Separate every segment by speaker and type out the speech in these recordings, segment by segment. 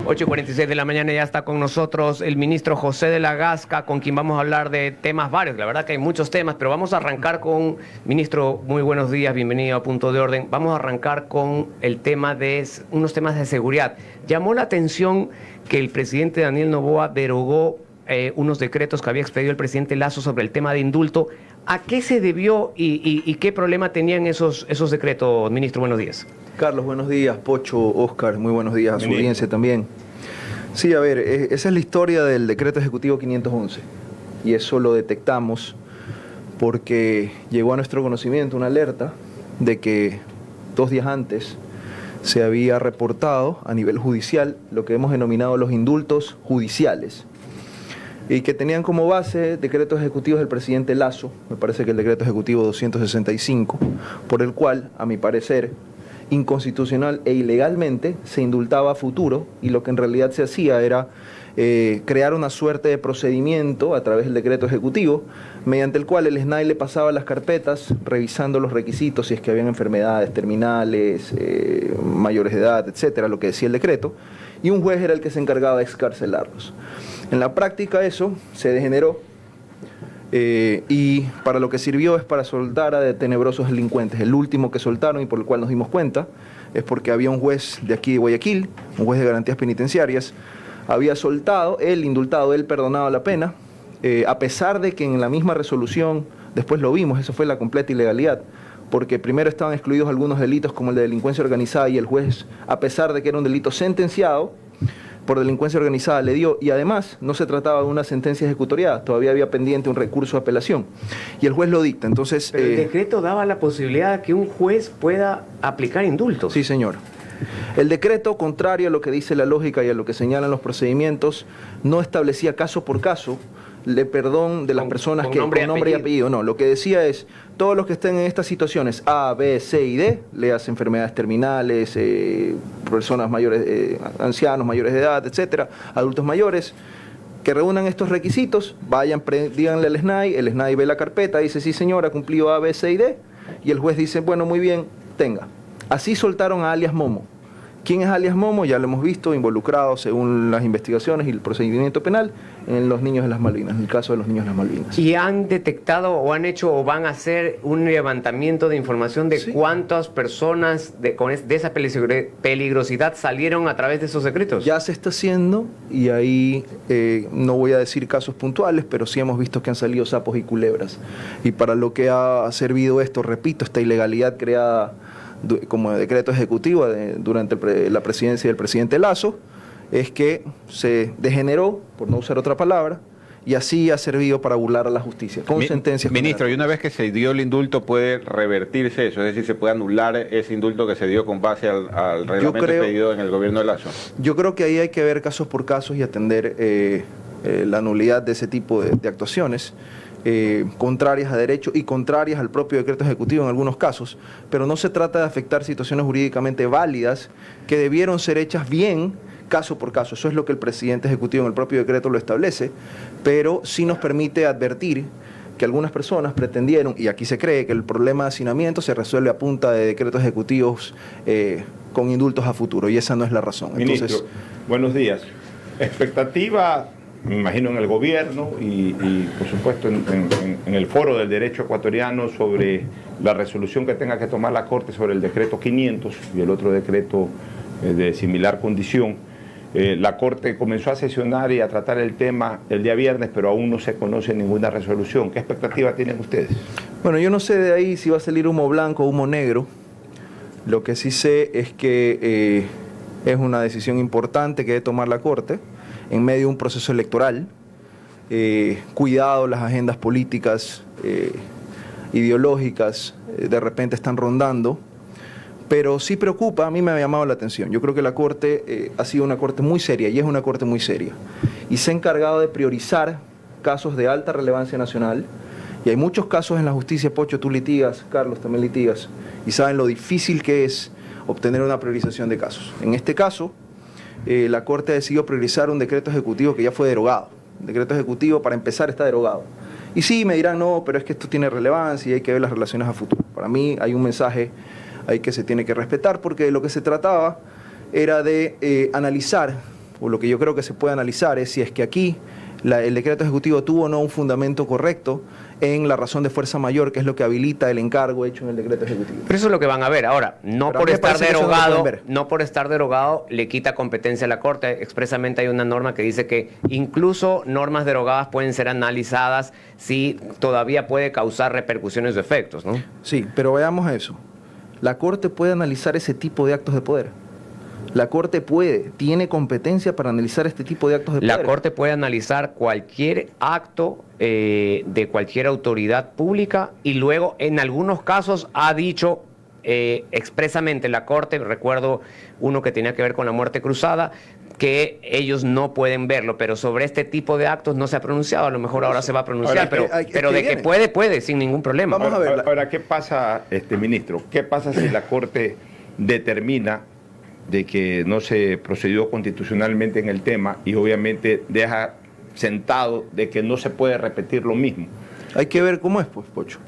Speaker 1: 8:46 de la mañana ya está con nosotros el ministro José de la Gasca, con quien vamos a hablar de temas varios. La verdad que hay muchos temas, pero vamos a arrancar con, ministro, muy buenos días, bienvenido a Punto de Orden. Vamos a arrancar con el tema de unos temas de seguridad. Llamó la atención que el presidente Daniel Noboa derogó unos decretos que había expedido el presidente Lasso sobre el tema de indulto. ¿A qué se debió y qué problema tenían esos decretos, ministro? Buenos días.
Speaker 2: Carlos, buenos días. Pocho, Oscar, muy buenos días a su audiencia también. Sí, a ver, esa es la historia del decreto ejecutivo 511 y eso lo detectamos porque llegó a nuestro conocimiento una alerta de que 2 días antes se había reportado a nivel judicial lo que hemos denominado los indultos judiciales y que tenían como base decretos ejecutivos del presidente Lasso, me parece que el decreto ejecutivo 265, por el cual, a mi parecer, inconstitucional e ilegalmente se indultaba a futuro, y lo que en realidad se hacía era crear una suerte de procedimiento a través del decreto ejecutivo, mediante el cual el SNAI le pasaba las carpetas revisando los requisitos, si es que habían enfermedades terminales, mayores de edad, etcétera, lo que decía el decreto, y un juez era el que se encargaba de excarcelarlos. En la práctica eso se degeneró y para lo que sirvió es para soltar a tenebrosos delincuentes. El último que soltaron y por el cual nos dimos cuenta es porque había un juez de aquí de Guayaquil, un juez de garantías penitenciarias, había soltado, él indultado, él perdonado la pena, a pesar de que en la misma resolución, después lo vimos, eso fue la completa ilegalidad, porque primero estaban excluidos algunos delitos como el de delincuencia organizada y el juez, a pesar de que era un delito sentenciado por delincuencia organizada, le dio, y además no se trataba de una sentencia ejecutoriada, todavía había pendiente un recurso de apelación, y el juez lo dicta. Entonces,
Speaker 1: pero el decreto daba la posibilidad de que un juez pueda aplicar indultos.
Speaker 2: Sí, señor. El decreto, contrario a lo que dice la lógica y a lo que señalan los procedimientos, no establecía caso por caso el perdón de las personas que con nombre y apellido. No, lo que decía es, todos los que estén en estas situaciones A, B, C y D, leas enfermedades terminales, personas mayores, ancianos mayores de edad, etcétera, adultos mayores, que reúnan estos requisitos, vayan, díganle al SNAI, el SNAI ve la carpeta, dice, sí señora, cumplió A, B, C y D, y el juez dice, bueno, muy bien, tenga. Así soltaron a alias Momo. ¿Quién es alias Momo? Ya lo hemos visto, involucrado según las investigaciones y el procedimiento penal en los niños de las Malvinas, en el caso de los niños de las Malvinas.
Speaker 1: ¿Y han detectado o han hecho o van a hacer un levantamiento de información de cuántas personas de esa peligrosidad salieron a través de esos decretos?
Speaker 2: Ya se está haciendo y ahí no voy a decir casos puntuales, pero sí hemos visto que han salido sapos y culebras. Y para lo que ha servido esto, repito, esta ilegalidad creada como decreto ejecutivo durante la presidencia del presidente Lasso, es que se degeneró, por no usar otra palabra, y así ha servido para burlar a la justicia, con sentencias.
Speaker 3: Ministro, y una vez que se dio el indulto, ¿puede revertirse eso? Es decir, ¿se puede anular ese indulto que se dio con base al reglamento pedido en el gobierno de Lasso?
Speaker 2: Yo creo que ahí hay que ver casos por casos y atender la nulidad de ese tipo de actuaciones. Contrarias a derecho y contrarias al propio decreto ejecutivo en algunos casos, pero no se trata de afectar situaciones jurídicamente válidas que debieron ser hechas bien caso por caso. Eso es lo que el presidente ejecutivo en el propio decreto lo establece, pero sí nos permite advertir que algunas personas pretendieron, y aquí se cree que el problema de hacinamiento se resuelve a punta de decretos ejecutivos con indultos a futuro, y esa no es la razón.
Speaker 4: Ministro,
Speaker 2: entonces,
Speaker 4: buenos días. Expectativa, me imagino, en el gobierno y por supuesto en el foro del derecho ecuatoriano sobre la resolución que tenga que tomar la Corte sobre el decreto 500 y el otro decreto de similar condición. La Corte comenzó a sesionar y a tratar el tema el día viernes, pero aún no se conoce ninguna resolución. ¿Qué expectativa tienen ustedes?
Speaker 2: Bueno, yo no sé de ahí si va a salir humo blanco o humo negro. Lo que sí sé es que es una decisión importante que debe tomar la Corte en medio de un proceso electoral. Cuidado, las agendas políticas, ideológicas, de repente están rondando, pero sí preocupa, a mí me ha llamado la atención. Yo creo que la Corte ha sido una Corte muy seria, y es una Corte muy seria, y se ha encargado de priorizar casos de alta relevancia nacional, y hay muchos casos en la justicia. Pocho, tú litigas, Carlos también litigas, y saben lo difícil que es obtener una priorización de casos. En este caso, la Corte ha decidido priorizar un decreto ejecutivo que ya fue derogado. El decreto ejecutivo, para empezar, está derogado. Y sí, me dirán, no, pero es que esto tiene relevancia y hay que ver las relaciones a futuro. Para mí hay un mensaje ahí que se tiene que respetar, porque lo que se trataba era de analizar o lo que yo creo que se puede analizar es si es que aquí el decreto ejecutivo tuvo o no un fundamento correcto en la razón de fuerza mayor, que es lo que habilita el encargo hecho en el decreto ejecutivo.
Speaker 1: Pero eso es lo que van a ver. Ahora, no por estar derogado, le quita competencia a la Corte. Expresamente hay una norma que dice que incluso normas derogadas pueden ser analizadas si todavía puede causar repercusiones o efectos, ¿no?
Speaker 2: Sí, pero veamos eso. La Corte puede analizar ese tipo de actos de poder. La Corte tiene competencia para analizar este tipo de actos de poder.
Speaker 1: La Corte puede analizar cualquier acto de cualquier autoridad pública y luego en algunos casos ha dicho expresamente la Corte, recuerdo uno que tenía que ver con la muerte cruzada, que ellos no pueden verlo, pero sobre este tipo de actos no se ha pronunciado, a lo mejor ahora se va a pronunciar, pero de que puede, sin ningún problema.
Speaker 4: Vamos a ver. Ahora, ¿qué pasa, ministro? ¿Qué pasa si la Corte determina de que no se procedió constitucionalmente en el tema y obviamente deja sentado de que no se puede repetir lo mismo?
Speaker 2: Hay que ver cómo es, pues, Pocho.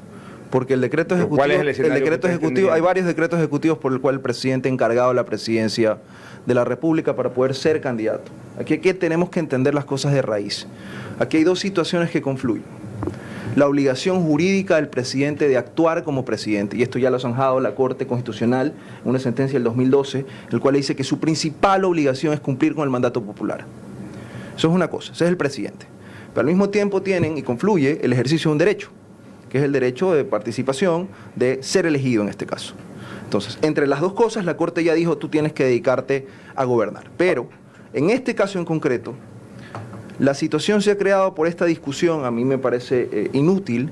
Speaker 2: Porque el decreto ejecutivo,
Speaker 4: ¿cuál es el
Speaker 2: decreto ejecutivo, hay varios decretos ejecutivos por el cual el presidente ha encargado la presidencia de la República para poder ser candidato. Aquí tenemos que entender las cosas de raíz. Aquí hay dos situaciones que confluyen. La obligación jurídica del presidente de actuar como presidente, y esto ya lo ha zanjado la Corte Constitucional en una sentencia del 2012, el cual dice que su principal obligación es cumplir con el mandato popular. Eso es una cosa, ese es el presidente. Pero al mismo tiempo tienen y confluye el ejercicio de un derecho, que es el derecho de participación, de ser elegido en este caso. Entonces, entre las dos cosas, la Corte ya dijo, tú tienes que dedicarte a gobernar. Pero, en este caso en concreto, la situación se ha creado por esta discusión, a mí me parece inútil,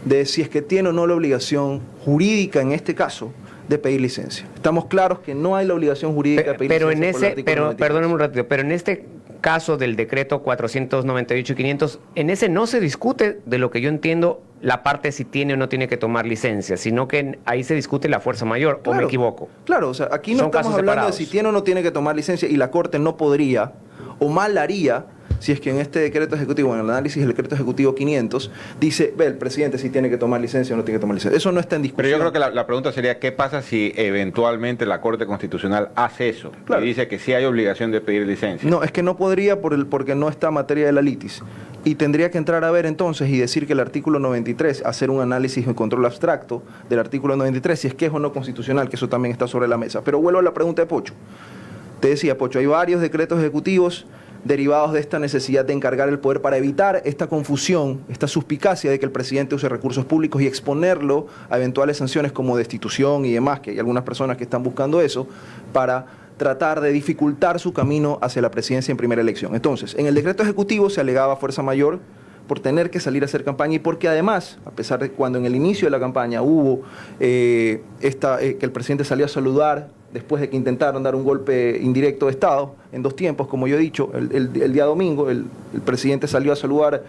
Speaker 2: de si es que tiene o no la obligación jurídica en este caso de pedir licencia. Estamos claros que no hay la obligación jurídica de pedir licencia.
Speaker 1: Perdóneme un ratito, pero en este caso del decreto 498 y 500, en ese no se discute de lo que yo entiendo la parte si tiene o no tiene que tomar licencia, sino que ahí se discute la fuerza mayor, ¿o me equivoco?
Speaker 2: Claro, o sea, aquí no estamos hablando de si tiene o no tiene que tomar licencia, y la Corte no podría o mal haría si es que en este decreto ejecutivo, en el análisis del decreto ejecutivo 500, dice, el presidente si tiene que tomar licencia o no tiene que tomar licencia. Eso no está en discusión.
Speaker 3: Pero yo creo que la pregunta sería, ¿qué pasa si eventualmente la Corte Constitucional hace eso? Claro. Y dice que sí hay obligación de pedir licencia.
Speaker 2: No, es que no podría porque no está materia de la litis. Y tendría que entrar a ver entonces y decir que el artículo 93, hacer un análisis de control abstracto del artículo 93, si es que es o no constitucional, que eso también está sobre la mesa. Pero vuelvo a la pregunta de Pocho. Te decía, Pocho, hay varios decretos ejecutivos derivados de esta necesidad de encargar el poder para evitar esta confusión, esta suspicacia de que el presidente use recursos públicos y exponerlo a eventuales sanciones como destitución y demás, que hay algunas personas que están buscando eso, para tratar de dificultar su camino hacia la presidencia en primera elección. Entonces, en el decreto ejecutivo se alegaba fuerza mayor por tener que salir a hacer campaña y porque además, a pesar de cuando en el inicio de la campaña hubo que el presidente salió a saludar después de que intentaron dar un golpe indirecto de Estado en dos tiempos, como yo he dicho, el día domingo el presidente salió a saludar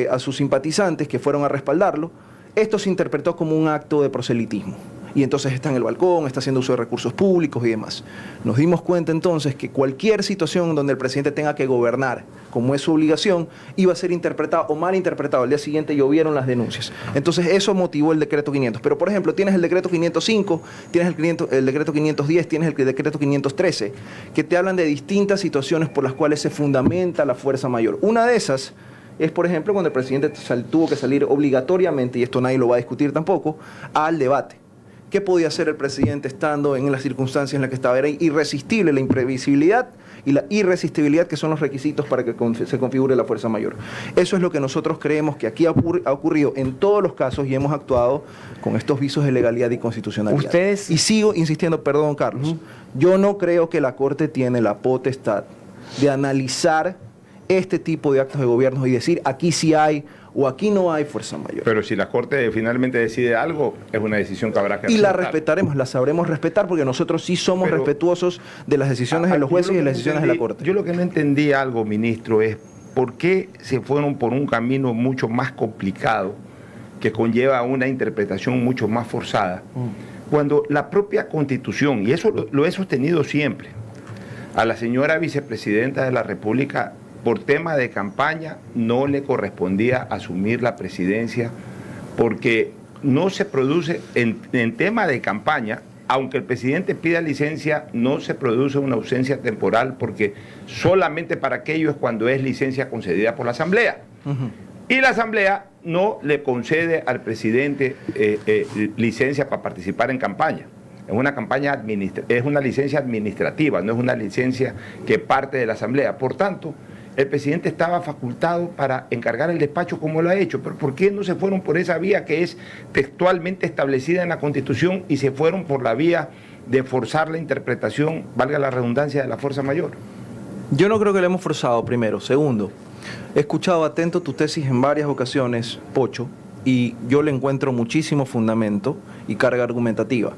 Speaker 2: a sus simpatizantes que fueron a respaldarlo. Esto se interpretó como un acto de proselitismo. Y entonces está en el balcón, está haciendo uso de recursos públicos y demás. Nos dimos cuenta entonces que cualquier situación donde el presidente tenga que gobernar, como es su obligación, iba a ser interpretado o mal interpretado. Al día siguiente llovieron las denuncias. Entonces eso motivó el decreto 500. Pero por ejemplo, tienes el decreto 505, tienes el decreto 510, tienes el decreto 513, que te hablan de distintas situaciones por las cuales se fundamenta la fuerza mayor. Una de esas es, por ejemplo, cuando el presidente tuvo que salir obligatoriamente, y esto nadie lo va a discutir tampoco, al debate. ¿Qué podía hacer el presidente estando en las circunstancias en las que estaba? Era irresistible la imprevisibilidad y la irresistibilidad, que son los requisitos para que se configure la fuerza mayor. Eso es lo que nosotros creemos que aquí ha ocurrido en todos los casos y hemos actuado con estos visos de legalidad y constitucionalidad. Y sigo insistiendo, perdón, Carlos, yo no creo que la Corte tiene la potestad de analizar este tipo de actos de gobierno y decir aquí sí hay o aquí no hay fuerza mayor.
Speaker 4: Pero si la Corte finalmente decide algo, es una decisión que habrá que
Speaker 2: respetar. Y la respetaremos, la sabremos respetar, porque nosotros sí somos respetuosos de las decisiones de los jueces y de las decisiones de la Corte.
Speaker 4: Yo lo que no entendí algo, ministro, es por qué se fueron por un camino mucho más complicado, que conlleva una interpretación mucho más forzada, cuando la propia Constitución, y eso lo he sostenido siempre, a la señora vicepresidenta de la República, por tema de campaña, no le correspondía asumir la presidencia, porque no se produce, en tema de campaña, aunque el presidente pida licencia, no se produce una ausencia temporal porque solamente para aquello es cuando es licencia concedida por la Asamblea. Y la Asamblea no le concede al presidente licencia para participar en campaña. Es una licencia administrativa, no es una licencia que parte de la Asamblea. Por tanto, el presidente estaba facultado para encargar el despacho como lo ha hecho, pero ¿por qué no se fueron por esa vía que es textualmente establecida en la Constitución y se fueron por la vía de forzar la interpretación, valga la redundancia, de la fuerza mayor?
Speaker 2: Yo no creo que le hemos forzado, primero. Segundo, he escuchado atento tu tesis en varias ocasiones, Pocho, y yo le encuentro muchísimo fundamento y carga argumentativa.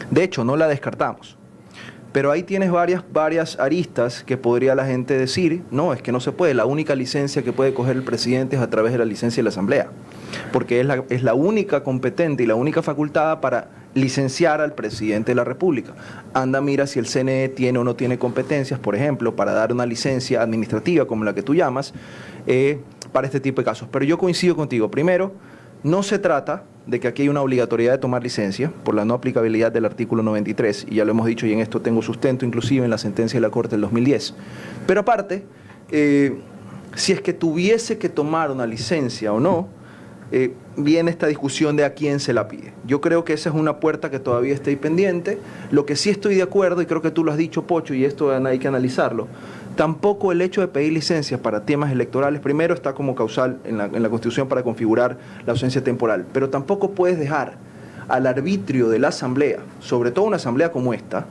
Speaker 2: De hecho, no la descartamos. Pero ahí tienes varias aristas que podría la gente decir, no, es que no se puede, la única licencia que puede coger el presidente es a través de la licencia de la Asamblea, porque es la única competente y la única facultada para licenciar al presidente de la República. Anda, mira si el CNE tiene o no tiene competencias, por ejemplo, para dar una licencia administrativa como la que tú llamas, para este tipo de casos. Pero yo coincido contigo. Primero, no se trata de que aquí hay una obligatoriedad de tomar licencia por la no aplicabilidad del artículo 93, y ya lo hemos dicho, y en esto tengo sustento inclusive en la sentencia de la Corte del 2010. Pero aparte, si es que tuviese que tomar una licencia o no, viene esta discusión de a quién se la pide. Yo creo que esa es una puerta que todavía está ahí pendiente. Lo que sí estoy de acuerdo, y creo que tú lo has dicho, Pocho, y esto hay que analizarlo, tampoco el hecho de pedir licencias para temas electorales, primero está como causal en la Constitución para configurar la ausencia temporal, pero tampoco puedes dejar al arbitrio de la Asamblea, sobre todo una Asamblea como esta,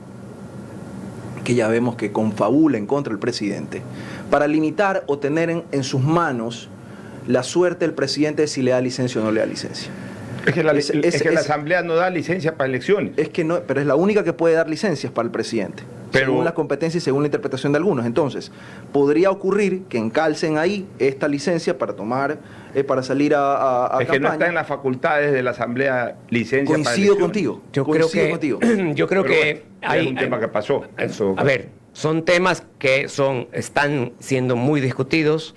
Speaker 2: que ya vemos que confabula en contra del presidente, para limitar o tener en sus manos la suerte del presidente de si le da licencia o no le da licencia.
Speaker 4: Es que la Asamblea no da licencia para elecciones.
Speaker 2: Es que no, pero es la única que puede dar licencias para el presidente, según la competencia y según la interpretación de algunos. Entonces, podría ocurrir que encalcen ahí esta licencia para tomar, para salir a
Speaker 4: es que campaña. No está en las facultades de la Asamblea licencia
Speaker 2: Coincido
Speaker 4: para
Speaker 2: contigo.
Speaker 1: Yo creo que
Speaker 4: hay un tema que pasó.
Speaker 1: A ver, son temas que están siendo muy discutidos.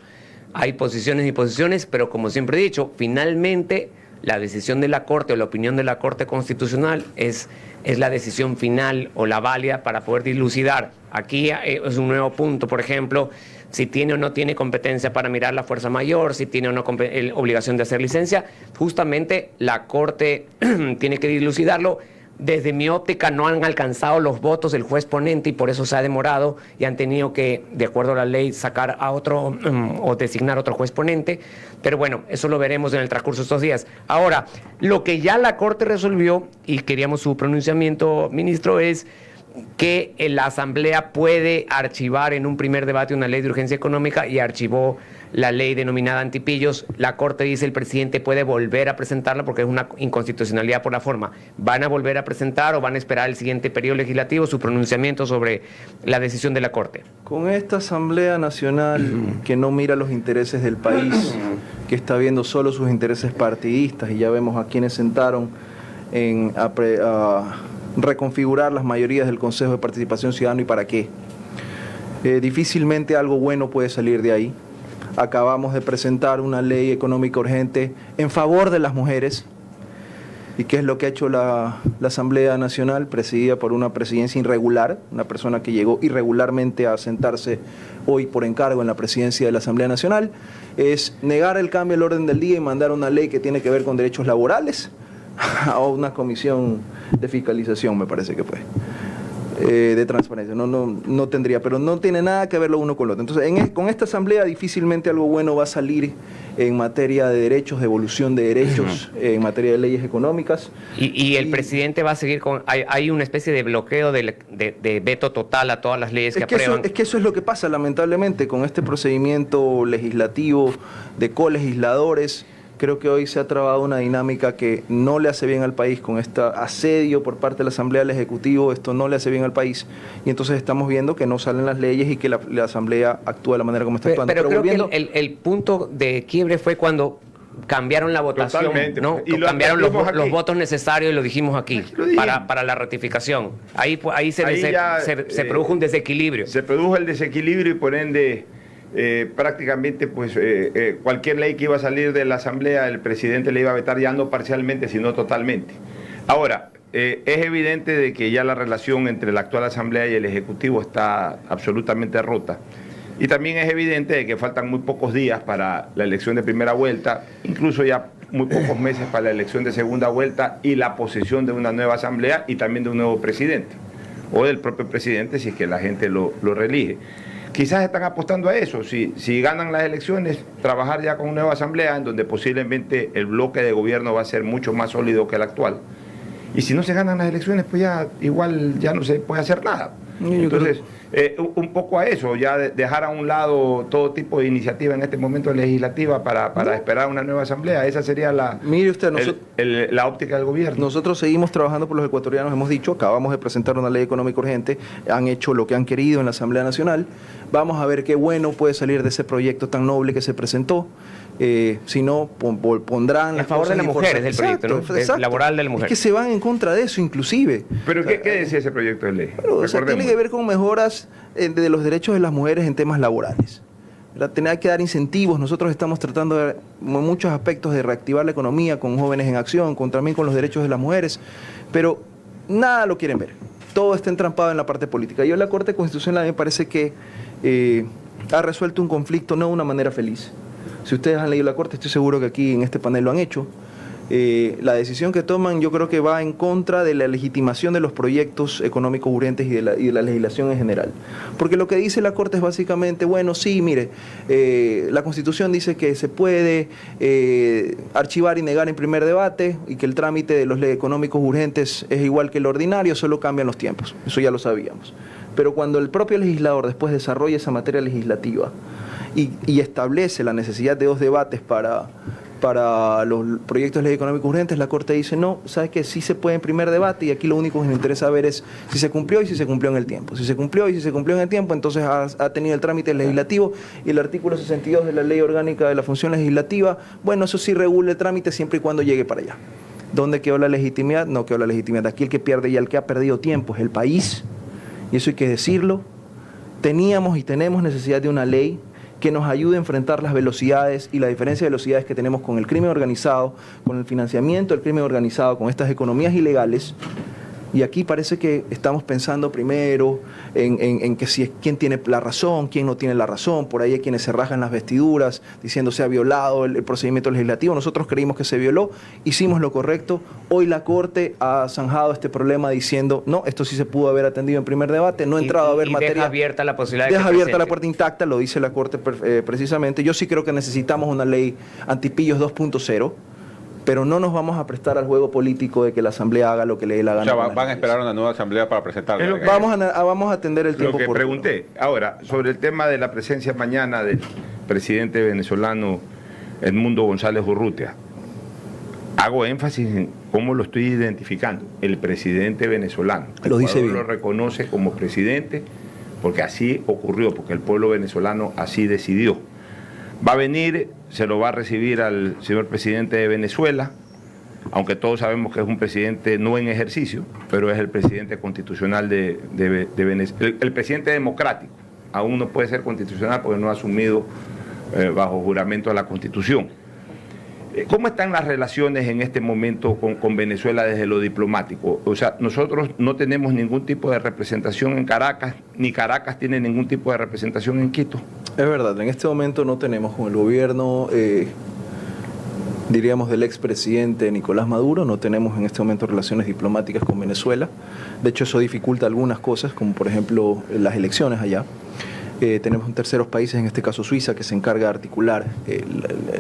Speaker 1: Hay posiciones y posiciones, pero como siempre he dicho, finalmente la decisión de la Corte o la opinión de la Corte Constitucional es la decisión final o la válida para poder dilucidar. Aquí es un nuevo punto, por ejemplo, si tiene o no tiene competencia para mirar la fuerza mayor, si tiene o no obligación de hacer licencia. Justamente la Corte tiene que dilucidarlo. Desde mi óptica no han alcanzado los votos del juez ponente y por eso se ha demorado y han tenido que, de acuerdo a la ley, sacar a otro o designar otro juez ponente. Pero bueno, eso lo veremos en el transcurso de estos días. Ahora, lo que ya la Corte resolvió, y queríamos su pronunciamiento, ministro, es que la Asamblea puede archivar en un primer debate una ley de urgencia económica y archivó la ley denominada antipillos. La Corte dice el presidente puede volver a presentarla porque es una inconstitucionalidad por la forma. ¿Van a volver a presentar o van a esperar el siguiente periodo legislativo su pronunciamiento sobre la decisión de la Corte?
Speaker 2: Con esta Asamblea Nacional que no mira los intereses del país, que está viendo solo sus intereses partidistas, y ya vemos a quienes sentaron a reconfigurar las mayorías del Consejo de Participación Ciudadana y para qué. Difícilmente algo bueno puede salir de ahí. Acabamos de presentar una ley económica urgente en favor de las mujeres. ¿Y qué es lo que ha hecho la Asamblea Nacional, presidida por una presidencia irregular, una persona que llegó irregularmente a sentarse hoy por encargo en la presidencia de la Asamblea Nacional? Es negar el cambio del orden del día y mandar una ley que tiene que ver con derechos laborales a una comisión de fiscalización, me parece que fue, de transparencia. No tendría, pero no tiene nada que ver lo uno con lo otro. Entonces, con esta Asamblea difícilmente algo bueno va a salir en materia de derechos, de evolución de derechos, en materia de leyes económicas.
Speaker 1: Y el presidente va a seguir con... Hay una especie de bloqueo de veto total a todas las leyes que aprueban.
Speaker 2: Es que eso es lo que pasa, lamentablemente, con este procedimiento legislativo de colegisladores. Creo que hoy se ha trabado una dinámica que no le hace bien al país, con este asedio por parte de la Asamblea del Ejecutivo. Esto no le hace bien al país, y entonces estamos viendo que no salen las leyes y que la Asamblea actúa de la manera como está actuando.
Speaker 1: Pero creo que el punto de quiebre fue cuando cambiaron la votación.
Speaker 4: Totalmente.
Speaker 1: ¿No? Y cambiaron los votos necesarios, y lo dijimos aquí, para la ratificación. Ahí se produjo un desequilibrio.
Speaker 4: Se produjo el desequilibrio y por ende... prácticamente cualquier ley que iba a salir de la Asamblea el presidente le iba a vetar, ya no parcialmente sino totalmente. Ahora, es evidente de que ya la relación entre la actual Asamblea y el Ejecutivo está absolutamente rota. Y también es evidente de que faltan muy pocos días para la elección de primera vuelta, incluso ya muy pocos meses para la elección de segunda vuelta y la posesión de una nueva Asamblea y también de un nuevo presidente, o del propio presidente si es que la gente lo reelige. Quizás están apostando a eso, si ganan las elecciones, trabajar ya con una nueva Asamblea en donde posiblemente el bloque de gobierno va a ser mucho más sólido que el actual. Y si no se ganan las elecciones, pues ya igual ya no se puede hacer nada. Entonces, un poco a eso, ya dejar a un lado todo tipo de iniciativa en este momento legislativa para esperar una nueva asamblea. Esa sería la,
Speaker 2: mire usted,
Speaker 4: la óptica del gobierno.
Speaker 2: Nosotros seguimos trabajando por los ecuatorianos, hemos dicho, acabamos de presentar una ley económica urgente, han hecho lo que han querido en la Asamblea Nacional. Vamos a ver qué bueno puede salir de ese proyecto tan noble que se presentó. Si no, pondrán
Speaker 1: a favor de las mujeres del proyecto, ¿no?
Speaker 2: Exacto.
Speaker 1: Laboral de la mujer.
Speaker 2: Es que se van en contra de eso, inclusive.
Speaker 4: ¿Pero qué decía ese proyecto de ley?
Speaker 2: Bueno, o sea, tiene que ver con mejoras de los derechos de las mujeres en temas laborales. Tener que dar incentivos. Nosotros estamos tratando de, en muchos aspectos, de reactivar la economía con jóvenes en acción, también con los derechos de las mujeres, pero nada lo quieren ver. Todo está entrampado en la parte política. Yo la Corte Constitucional me parece que ha resuelto un conflicto no de una manera feliz. Si ustedes han leído la Corte, estoy seguro que aquí en este panel lo han hecho. La decisión que toman yo creo que va en contra de la legitimación de los proyectos económicos urgentes y de la legislación en general. Porque lo que dice la Corte es básicamente, bueno, sí, mire, la Constitución dice que se puede archivar y negar en primer debate y que el trámite de los económicos urgentes es igual que el ordinario, solo cambian los tiempos. Eso ya lo sabíamos. Pero cuando el propio legislador después desarrolla esa materia legislativa y establece la necesidad de 2 debates para los proyectos de ley económicos urgentes, la Corte dice, no, ¿sabes qué? Sí se puede en primer debate y aquí lo único que nos interesa ver es si se cumplió y si se cumplió en el tiempo. Si se cumplió y si se cumplió en el tiempo, entonces ha tenido el trámite legislativo y el artículo 62 de la Ley Orgánica de la Función Legislativa, bueno, eso sí regula el trámite siempre y cuando llegue para allá. ¿Dónde quedó la legitimidad? No quedó la legitimidad. Aquí el que pierde y el que ha perdido tiempo es el país, y eso hay que decirlo. Teníamos y tenemos necesidad de una ley que nos ayude a enfrentar las velocidades y la diferencia de velocidades que tenemos con el crimen organizado, con el financiamiento del crimen organizado, con estas economías ilegales. Y aquí parece que estamos pensando primero en que si es quién tiene la razón, quién no tiene la razón. Por ahí hay quienes se rajan las vestiduras diciendo se ha violado el procedimiento legislativo. Nosotros creímos que se violó, hicimos lo correcto. Hoy la Corte ha zanjado este problema diciendo, no, esto sí se pudo haber atendido en primer debate, no ha entrado a ver materia.
Speaker 1: Deja abierta la posibilidad
Speaker 2: Deja abierta la puerta intacta, lo dice la Corte precisamente. Yo sí creo que necesitamos una ley antipillos 2.0. pero no nos vamos a prestar al juego político de que la Asamblea haga lo que le dé la gana.
Speaker 3: O sea, van a esperar una nueva Asamblea para presentarla.
Speaker 2: Vamos a atender el tiempo.
Speaker 4: Lo que pregunté. Ahora, sobre el tema de la presencia mañana del presidente venezolano Edmundo González Urrutia, hago énfasis en cómo lo estoy identificando. El presidente venezolano.
Speaker 2: Lo dice bien.
Speaker 4: Lo reconoce como presidente porque así ocurrió, porque el pueblo venezolano así decidió. Va a venir, se lo va a recibir al señor presidente de Venezuela, aunque todos sabemos que es un presidente no en ejercicio, pero es el presidente constitucional de Venezuela, el presidente democrático. Aún no puede ser constitucional porque no ha asumido bajo juramento a la Constitución. ¿Cómo están las relaciones en este momento con Venezuela desde lo diplomático? O sea, nosotros no tenemos ningún tipo de representación en Caracas, ni Caracas tiene ningún tipo de representación en Quito.
Speaker 2: Es verdad, en este momento no tenemos con el gobierno, diríamos, del expresidente Nicolás Maduro, no tenemos en este momento relaciones diplomáticas con Venezuela. De hecho, eso dificulta algunas cosas, como por ejemplo las elecciones allá. Tenemos terceros países, en este caso Suiza, que se encarga de articular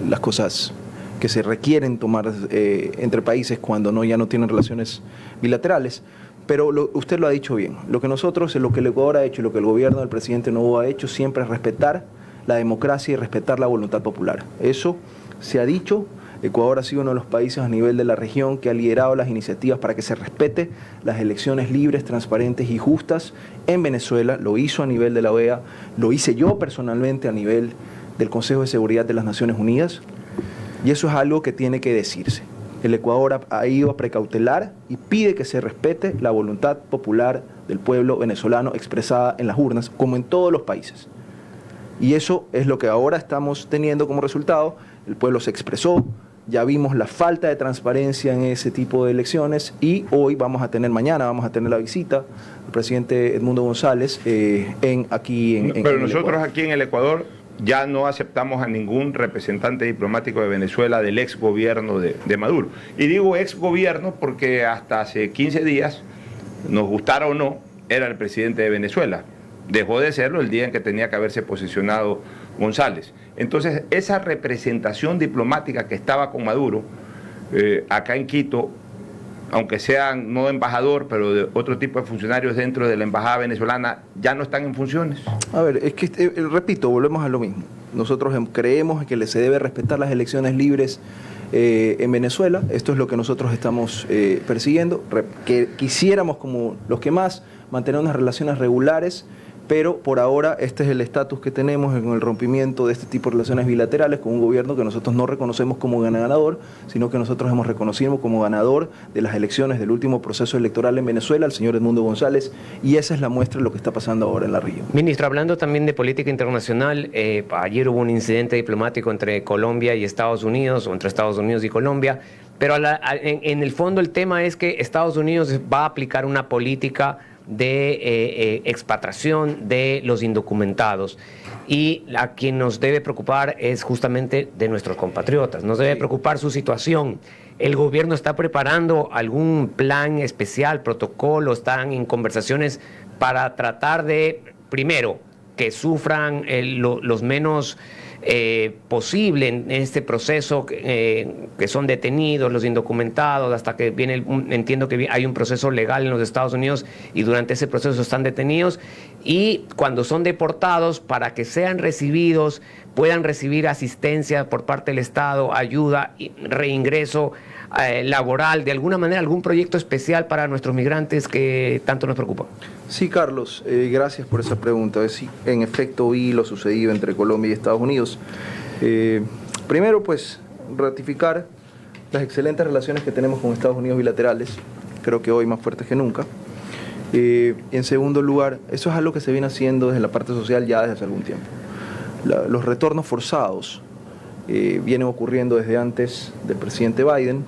Speaker 2: las cosas que se requieren tomar entre países cuando ya no tienen relaciones bilaterales. Pero usted lo ha dicho bien. Lo que el Ecuador ha hecho y lo que el gobierno del presidente Noboa ha hecho siempre es respetar la democracia y respetar la voluntad popular. Eso se ha dicho. Ecuador ha sido uno de los países a nivel de la región que ha liderado las iniciativas para que se respete las elecciones libres, transparentes y justas en Venezuela. Lo hizo a nivel de la OEA, lo hice yo personalmente a nivel del Consejo de Seguridad de las Naciones Unidas. Y eso es algo que tiene que decirse. El Ecuador ha ido a precautelar y pide que se respete la voluntad popular del pueblo venezolano expresada en las urnas, como en todos los países. Y eso es lo que ahora estamos teniendo como resultado. El pueblo se expresó, ya vimos la falta de transparencia en ese tipo de elecciones y mañana vamos a tener la visita del presidente Edmundo González
Speaker 4: Pero nosotros aquí en el Ecuador ya no aceptamos a ningún representante diplomático de Venezuela del ex gobierno de Maduro. Y digo ex gobierno porque hasta hace 15 días, nos gustara o no, era el presidente de Venezuela. Dejó de serlo el día en que tenía que haberse posicionado González. Entonces, esa representación diplomática que estaba con Maduro, acá en Quito, aunque sean no embajador, pero de otro tipo de funcionarios dentro de la embajada venezolana, ya no están en funciones.
Speaker 2: A ver, es que, repito, volvemos a lo mismo. Nosotros creemos que se debe respetar las elecciones libres en Venezuela. Esto es lo que nosotros estamos persiguiendo. Que quisiéramos, como los que más, mantener unas relaciones regulares, pero por ahora este es el estatus que tenemos en el rompimiento de este tipo de relaciones bilaterales con un gobierno que nosotros no reconocemos como ganador, sino que nosotros hemos reconocido como ganador de las elecciones del último proceso electoral en Venezuela, el señor Edmundo González, y esa es la muestra de lo que está pasando ahora en la región.
Speaker 1: Ministro, hablando también de política internacional, ayer hubo un incidente diplomático entre Colombia y Estados Unidos, o entre Estados Unidos y Colombia, pero en el fondo el tema es que Estados Unidos va a aplicar una política de expatriación de los indocumentados, y a quien nos debe preocupar es justamente de nuestros compatriotas, nos debe preocupar su situación. ¿El gobierno está preparando algún plan especial, protocolo, están en conversaciones para tratar de, primero, que sufran los menos posible en este proceso, que son detenidos, los indocumentados, hasta que viene, entiendo que hay un proceso legal en los Estados Unidos y durante ese proceso están detenidos, y cuando son deportados, para que sean recibidos, puedan recibir asistencia por parte del Estado, ayuda, reingreso laboral, de alguna manera, algún proyecto especial para nuestros migrantes que tanto nos preocupa?
Speaker 2: Sí, Carlos, gracias por esa pregunta. Sí, en efecto, vi lo sucedido entre Colombia y Estados Unidos. Primero, pues, ratificar las excelentes relaciones que tenemos con Estados Unidos bilaterales, creo que hoy más fuertes que nunca. En segundo lugar, eso es algo que se viene haciendo desde la parte social ya desde hace algún tiempo. Los retornos forzados vienen ocurriendo desde antes del presidente Biden.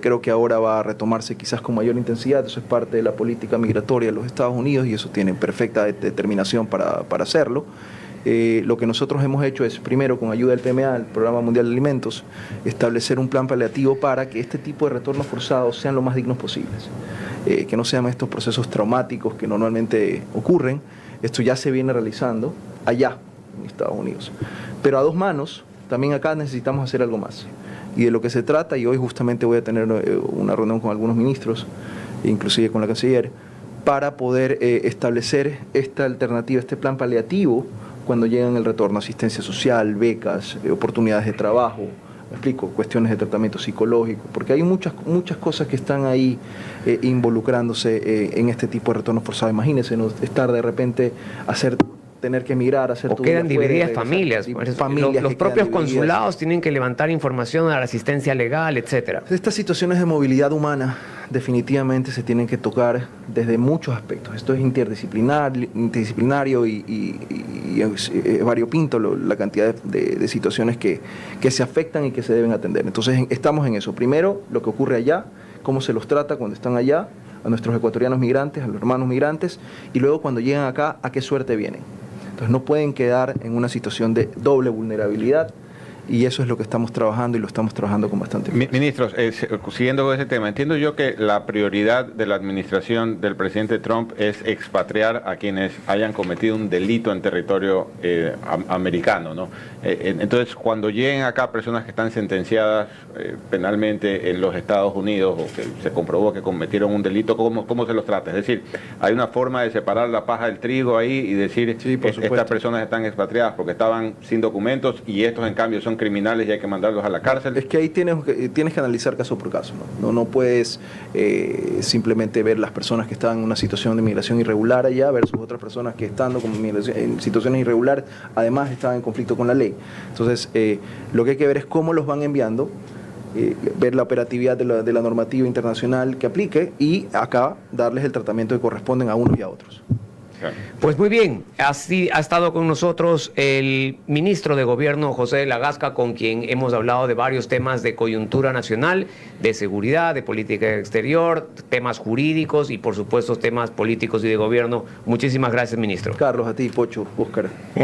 Speaker 2: Creo que ahora va a retomarse quizás con mayor intensidad. Eso es parte de la política migratoria de los Estados Unidos y eso tiene perfecta determinación para hacerlo. Lo que nosotros hemos hecho es, primero, con ayuda del PMA, el Programa Mundial de Alimentos, establecer un plan paliativo para que este tipo de retornos forzados sean lo más dignos posibles, que no sean estos procesos traumáticos que normalmente ocurren. Esto ya se viene realizando allá en Estados Unidos, pero a dos manos. También acá necesitamos hacer algo más. Y de lo que se trata, y hoy justamente voy a tener una reunión con algunos ministros, inclusive con la canciller, para poder establecer esta alternativa, este plan paliativo, cuando llegan el retorno, asistencia social, becas, oportunidades de trabajo, me explico, cuestiones de tratamiento psicológico, porque hay muchas cosas que están ahí involucrándose en este tipo de retorno forzado. Imagínense, ¿no? Estar de repente tener que emigrar, hacer
Speaker 1: o quedan divididas familias. Los propios consulados tienen que levantar información a la asistencia legal, etcétera.
Speaker 2: Estas situaciones de movilidad humana definitivamente se tienen que tocar desde muchos aspectos. Esto es interdisciplinario y variopinto la cantidad de situaciones que se afectan y que se deben atender. Entonces estamos en eso. Primero, lo que ocurre allá, cómo se los trata cuando están allá, a nuestros ecuatorianos migrantes, a los hermanos migrantes, y luego cuando llegan acá, a qué suerte vienen. Entonces no pueden quedar en una situación de doble vulnerabilidad, y eso es lo que estamos trabajando y lo estamos trabajando con bastante fuerza.
Speaker 3: Ministros, siguiendo con ese tema, entiendo yo que la prioridad de la administración del presidente Trump es expatriar a quienes hayan cometido un delito en territorio americano, ¿no? Entonces, cuando lleguen acá personas que están sentenciadas penalmente en los Estados Unidos o que se comprobó que cometieron un delito, ¿cómo se los trata? Es decir, ¿hay una forma de separar la paja del trigo ahí y decir, sí, estas personas están expatriadas porque estaban sin documentos y estos en cambio son criminales y hay que mandarlos a la cárcel?
Speaker 2: Es que ahí tienes que analizar caso por caso, ¿no? No puedes simplemente ver las personas que están en una situación de migración irregular allá versus otras personas que estando en situaciones irregulares además estaban en conflicto con la ley. Entonces lo que hay que ver es cómo los van enviando, ver la operatividad de la normativa internacional que aplique y acá darles el tratamiento que corresponden a unos y a otros.
Speaker 3: Claro.
Speaker 1: Pues muy bien, así ha estado con nosotros el ministro de Gobierno, José de la Gasca, con quien hemos hablado de varios temas de coyuntura nacional, de seguridad, de política exterior, temas jurídicos y por supuesto temas políticos y de gobierno. Muchísimas gracias, ministro.
Speaker 2: Carlos, a ti, Pocho, Óscar.